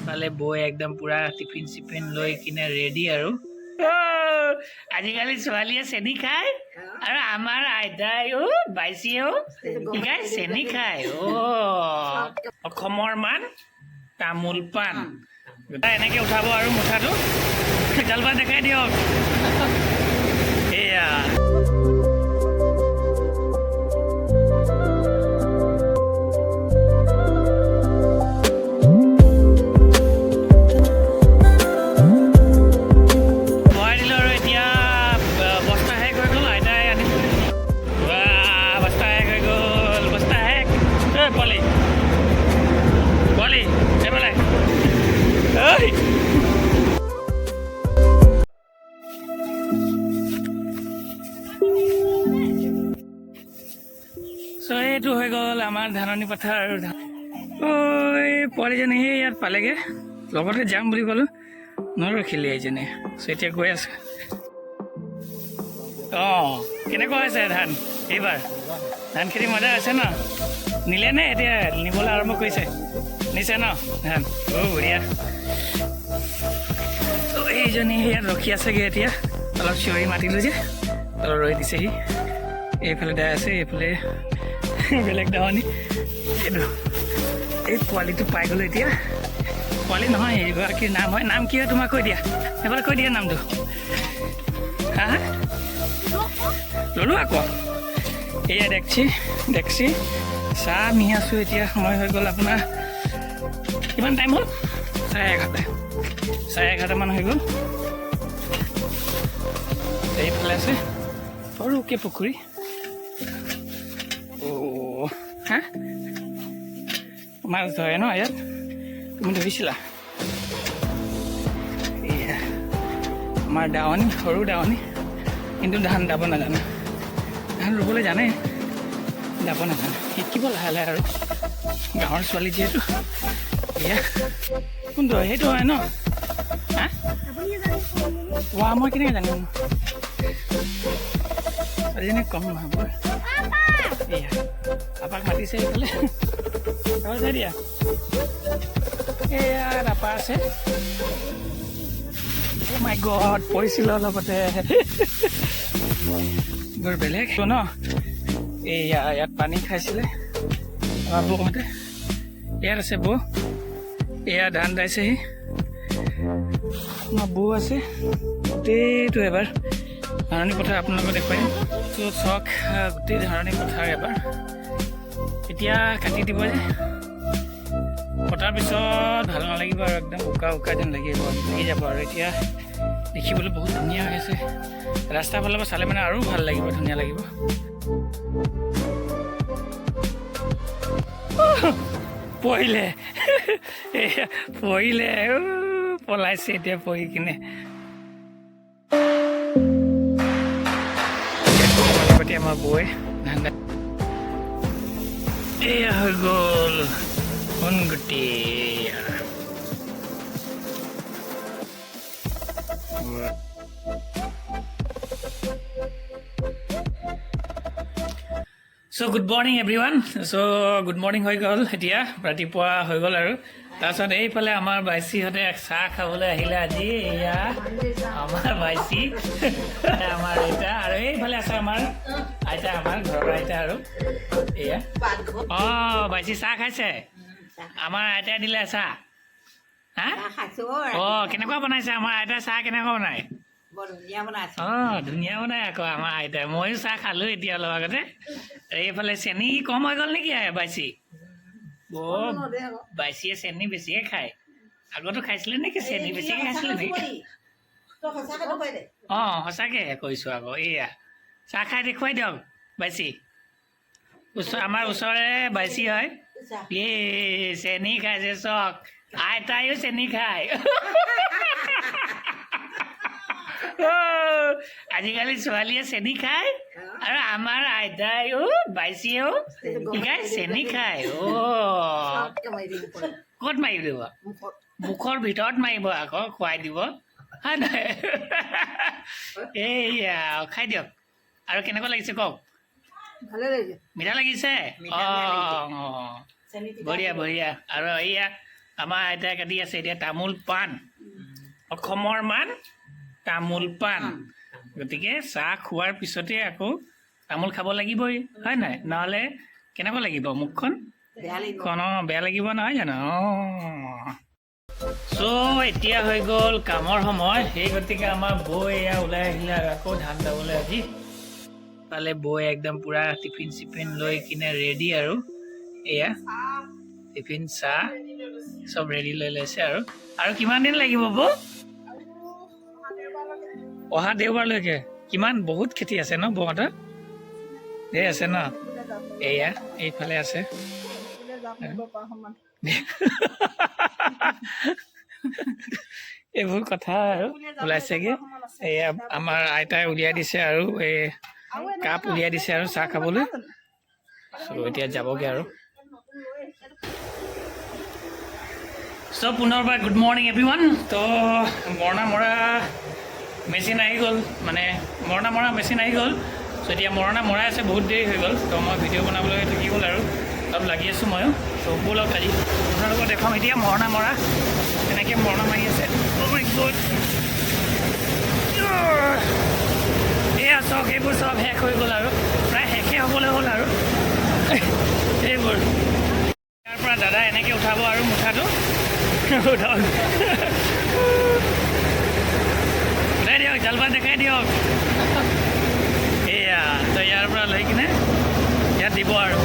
ইফালে বৈ একদম পুৰা টিফিন চিফিন লৈ কিনে ৰেডি আৰু আজিকালি ছোৱালীয়ে চেনি খায় আৰু আমাৰ আইতাই বাইচিয়েও কি খায় চেনি খায় অসমৰ মান তামোল পাণ এনেকে উঠাব আৰু মুঠাটো জালপাত দেখাই দিয়ক এয়া এইটো হৈ গ'ল আমাৰ ধাননি পথাৰ ঐ পোৱালিজনী সেই ইয়াত পালেগৈ লগতে যাম বুলি ক'লো নৰখিলে এইজনী এতিয়া গৈ আছে কেনেকুৱা হৈছে ধান এইবাৰ ধান খেতি মজা আছে ন নিলে নে এতিয়া নিবলৈ আৰম্ভ কৰিছে নিছে ন ধান বঢ়িয়া এইজনী ইয়াত ৰখি আছেগৈ এতিয়া অলপ চিঞৰি মাতিলোঁ যে অলপ ৰৈ দিছেহি এইফালে দাই আছে এইফালে বেলেগ দাৱনী এইটো এই পোৱালিটো পাই গ'লো এতিয়া পোৱালি নহয় এইগৰাকীৰ নাম হয় নাম কি হয় তোমাক কৈ দিয়া এবাৰ কৈ দিয়া নামটো হা ল'লোঁ আকৌ এয়া দেখছি চাহ নি আছোঁ এতিয়া সময় হৈ গ'ল আপোনাৰ কিমান টাইম হ'ল 11:30 হৈ গ'ল এইফালে আছে সৰুকে পুখুৰী হা মাছ ধৰে ন ইয়াত তুমি ধৰিছিলা এয়া আমাৰ দাৱনী সৰু দাৱনী কিন্তু ধান দাব নাজানে ধান ৰুবলৈ জানে দাব নাজানে শিকিব লাহে লাহে আৰু গাঁৱৰ ছোৱালী যিহেতু এয়া কোনটো সেইটো হয় ন হা মই কেনেকৈ জানিম ছোৱালীজনী কম নহ'ব এয়া আপাক মাতিছে এইফালে চাই দিয়া এয়া আপা আছে মাই গড পৰিছিল অলপতে বৰ বেলেগ ন এয়া ইয়াত পানী খাইছিলে আমাৰ বৌহঁতে ইয়াত আছে বৌ এয়া ধান দাইছেহি আমাৰ বৌ আছে গোটেইটো এবাৰ ধাৰণি পথাৰ আপোনালোকক দেখুৱাই তো চক গোটেই ধাৰণি পথাৰ এবাৰ এতিয়া কাটি দিব যে কটাৰ পিছত ভাল নালাগিব আৰু একদম উকা যেন লাগিব লাগি যাব আৰু এতিয়া দেখিবলৈ বহুত ধুনীয়া হৈ আছে ৰাস্তাৰ ফালৰ পৰা চালে মানে আৰু ভাল লাগিব ধুনীয়া লাগিব পৰিলে পলাইছে এতিয়া পৰি কিনে আমাৰ বৈ ধান এয়া হৈ গ'ল সোণগুটি চ' good morning everyone good morning হৈ গ'ল এতিয়া ৰাতিপুৱা হৈ গ'ল আৰু তাৰপিছত এইফালে আমাৰ বাইচিহঁতে চাহ খাবলৈ আহিলে আজি এয়া আমাৰ বাইচি আমাৰ আইতা আৰু এইফালে আছে আমাৰ আইতা আমাৰ ঘৰৰ আইতা আৰু এয়া বাইচি চাহ খাইছে আমাৰ আইতাই দিলে চাহ হা কেনেকুৱা বনাইছে আমাৰ আইতাই চাহ কেনেকুৱা বনায় ধুনীয়া বনাই আকৌ আমাৰ আইতাই ময়ো চাহ খালোঁ এতিয়া অলপ আগতে এইফালে চেনি কম হৈ গ'ল নেকি বাইচি বাইচিয়ে চেনি বেছিকে খায় আগতো খাইছিলে নেকি চেনি বেছিকে খাইছিলে নেকি সঁচাকৈ কৈছোঁ আকৌ এয়া চাহ খাই দেখুৱাই দিয়ক বাইচি আমাৰ ওচৰৰে বাইচি হয় চেনি খাইছে চক আইতাইও চেনি খায় আজিকালি ছোৱালীয়ে চেনি খায় আৰু আমাৰ আইতাই বাইচিয়েও কি খায় চেনি খায় ক'ত মাৰি দিব মুখৰ ভিতৰত মাৰিব আকৌ খুৱাই দিব হয় নহয় এইয়া খাই দিয়ক আৰু কেনেকুৱা লাগিছে কওক মিঠা লাগিছে বঢ়িয়া বঢ়িয়া আৰু এইয়া আমাৰ আইতাই কাটি আছে এতিয়া তামোল পাণ অসমৰ মান তামোল পাণ গতিকে চাহ খোৱাৰ পিছতে আকৌ তামোল খাব লাগিবই হয় নাই নহ'লে কেনেকুৱা লাগিব মুখখন বেয়া লাগিব নহয় জানো চ' এতিয়া হৈ গ'ল কামৰ সময় সেই গতিকে আমাৰ বৌ এয়া ওলাই আহিলে আৰু আকৌ ধান দাবলৈ আজি পালে বৌ একদম পুৰা টিফিন চিফিন লৈ কিনে ৰেডি আৰু এয়া টিফিন চাহ চব ৰেডি লৈ লৈছে আৰু কিমান দিন লাগিব বৌ অহা দেওবাৰলৈকে কিমান বহুত খেতি আছে ন বৌহঁতৰ ধেৰ আছে ন এয়া এইফালে আছে এইবোৰ কথা আৰু ওলাইছেগে এয়া আমাৰ আইতাই উলিয়াই দিছে আৰু এই কাপ উলিয়াই দিছে আৰু চাহ খাবলৈ এতিয়া যাবগে আৰু চ' পুনৰবাৰ গুড মৰ্ণিং এভৰিৱান তো মৰণা মৰা মেচিন আহি গ'ল মানে মৰণা মৰা মেচিন আহি গ'ল চ' এতিয়া মৰণা মৰাই আছে বহুত দেৰি হৈ গ'ল তো মই ভিডিঅ' বনাবলৈ থাকি গ'ল আৰু অলপ লাগি আছোঁ ময়ো ত' ব'লক আজি আপোনালোকক দেখাম এতিয়া মৰণা মৰা তেনেকৈ মৰণা মাৰি আছে এয়া চক এইবোৰ চব শেষ হৈ গ'ল আৰু প্ৰায় শেষেই হ'বলৈ হ'ল আৰু এইবোৰ ইয়াৰ পৰা দাদা এনেকৈ উঠাব আৰু মুঠাটো উঠাই দিয়ক জালপাত দেখাই দিয়ক এয়া তো ইয়াৰ পৰা লৈ কিনে ইয়াত দিব আৰু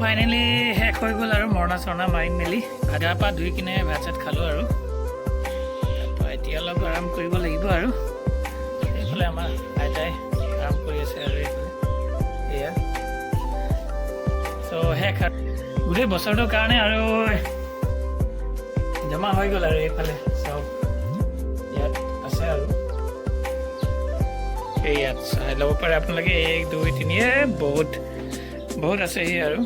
ফাইনেলি শেষ হৈ গ'ল আৰু মৰণা চৰণা মাৰি মেলি গা পা ধুই কিনে ভাত চাত খালোঁ আৰু তাৰপৰা এতিয়া অলপ আৰাম কৰিব লাগিব আৰু এইফালে আমাৰ আইতাই আৰাম কৰি আছে আৰু এইফালে এয়া চ' শেষ গোটেই বছৰটোৰ কাৰণে আৰু জমা হৈ গ'ল আৰু এইফালে চব ইয়াত আছে আৰু এই ইয়াত চাই ল'ব পাৰে আপোনালোকে 1 2 3 বহুত আছেহি আৰু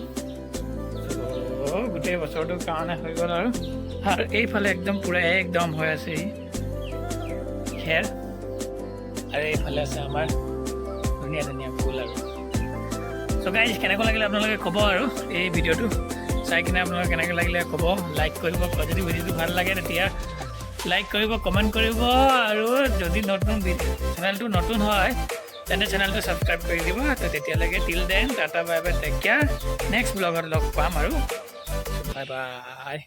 গোটেই বছৰটোৰ কাৰণে হৈ গ'ল আৰু এইফালে একদম পূৰা একদম হৈ আছেহি খেৰ আৰু এইফালে আছে আমাৰ ধুনীয়া ধুনীয়া ফুল আৰু চ' গাইজ কেনেকুৱা লাগিলে আপোনালোকে ক'ব আৰু এই ভিডিঅ'টো চাই কিনে আপোনালোকে কেনেকৈ লাগিলে ক'ব লাইক কৰিব যদি ভিডিঅ'টো ভাল লাগে তেতিয়া লাইক কৰিব কমেণ্ট কৰিব আৰু যদি চেনেলটো নতুন হয় তেন্তে চেনেলটো ছাবস্ক্ৰাইব কৰি দিব তো তেতিয়ালৈকে till then tata bye bye take care next ব্লগত লগ পাম আৰু বাই বাই